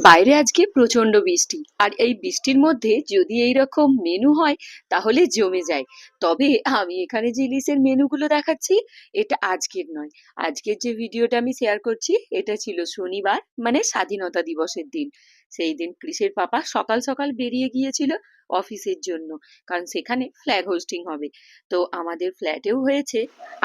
বাইরে আজকে প্রচন্ড বৃষ্টি, আর এই বৃষ্টির মধ্যে যদি এইরকম মেনু হয় তাহলে জমে যায়। তবে আমি এখানে যে ইলিশের মেনুগুলো দেখাচ্ছি এটা আজকের নয়। আজকের যে ভিডিওটা আমি শেয়ার করছি এটা ছিল শনিবার, মানে স্বাধীনতা দিবসের দিন। সেই দিন ক্রিসের পাপা সকাল সকাল বেরিয়ে গিয়েছিল অফিসের জন্য, কারণ সেখানে ফ্ল্যাগ হোস্টিং হবে। তো আমাদের ফ্ল্যাটেও হয়েছে,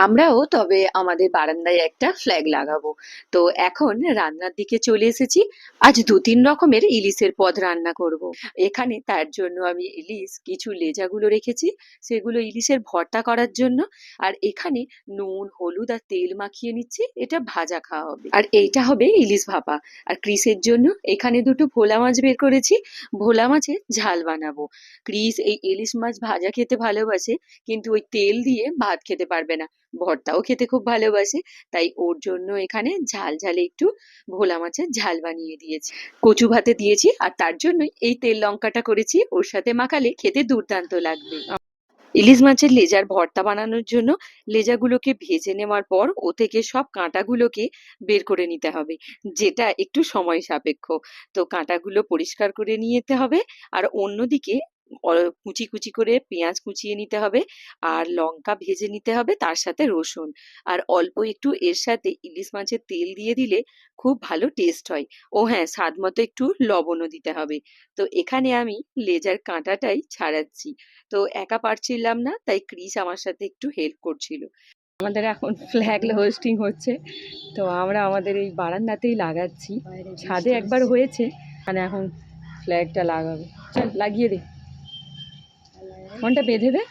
আমরাও তবে আমাদের বারান্দায় একটা ফ্ল্যাগ লাগাবো। তো এখন রান্নার দিকে চলে এসেছি। আজ ২-৩ রকমের ইলিশের পদ রান্না করব। এখানে তার জন্য আমি ইলিশ কিছু লেজাগুলো রেখেছি, সেগুলো ইলিশের ভর্তা করার জন্য। আর এখানে নুন, হলুদ আর তেল মাখিয়ে নিচ্ছি, এটা ভাজা খাওয়া হবে। আর এইটা হবে ইলিশ ভাপা। আর ক্রিসের জন্য এখানে দুটো ভোলা মাছ বের করেছি, ভোলা মাছের ঝাল বানাবো। ক্রিস এই ইলিশ মাছ ভাজা খেতে ভালোবাসে, কিন্তু ওই তেল দিয়ে ভাত খেতে পারবে না। ভর্তাও খেতে খুব ভালোবাসে, তাই ওর জন্য এখানে ঝাল ঝালে একটু ভোলা মাছের ঝাল বানিয়ে দিয়েছি। কচু ভাতে দিয়েছি, আর তার জন্যই এই তেল লঙ্কাটা করেছি, ওর সাথে মাখালে খেতে দুর্দান্ত লাগবে। ইলিশ মাছের লেজার ভর্তা বানানোর জন্য লেজাগুলোকে ভেজে নেওয়ার পর ও থেকে সব কাঁটাগুলোকে বের করে নিতে হবে, যেটা একটু সময় সাপেক্ষ। তো কাঁটাগুলো পরিষ্কার করে নিতে হবে। আর অন্যদিকে কুচি কুচি করে পেঁয়াজ কুচিয়ে নিতে হবে, আর লঙ্কা ভেজে নিতে হবে, তার সাথে রসুন। আর অল্প একটু এর সাথে ইলিশ মাছের তেল দিয়ে দিলে খুব ভালো টেস্ট হয়। ও হ্যাঁ, স্বাদ মতো একটু লবণও দিতে হবে। তো এখানে আমি লেজার কাঁটাটাই ছাড়াচ্ছি। তো একা পারছিলাম না, তাই ক্রিস আমার সাথে একটু হেল্প করছিল। আমাদের এখন ফ্ল্যাগ হোস্টিং হচ্ছে, তো আমরা আমাদের এই বারান্দাতেই লাগাচ্ছি। ছাদে একবার হয়েছে, মানে এখন ফ্ল্যাগটা লাগাবো। চল লাগিয়ে দে, ফোনটা বেঁধে দে।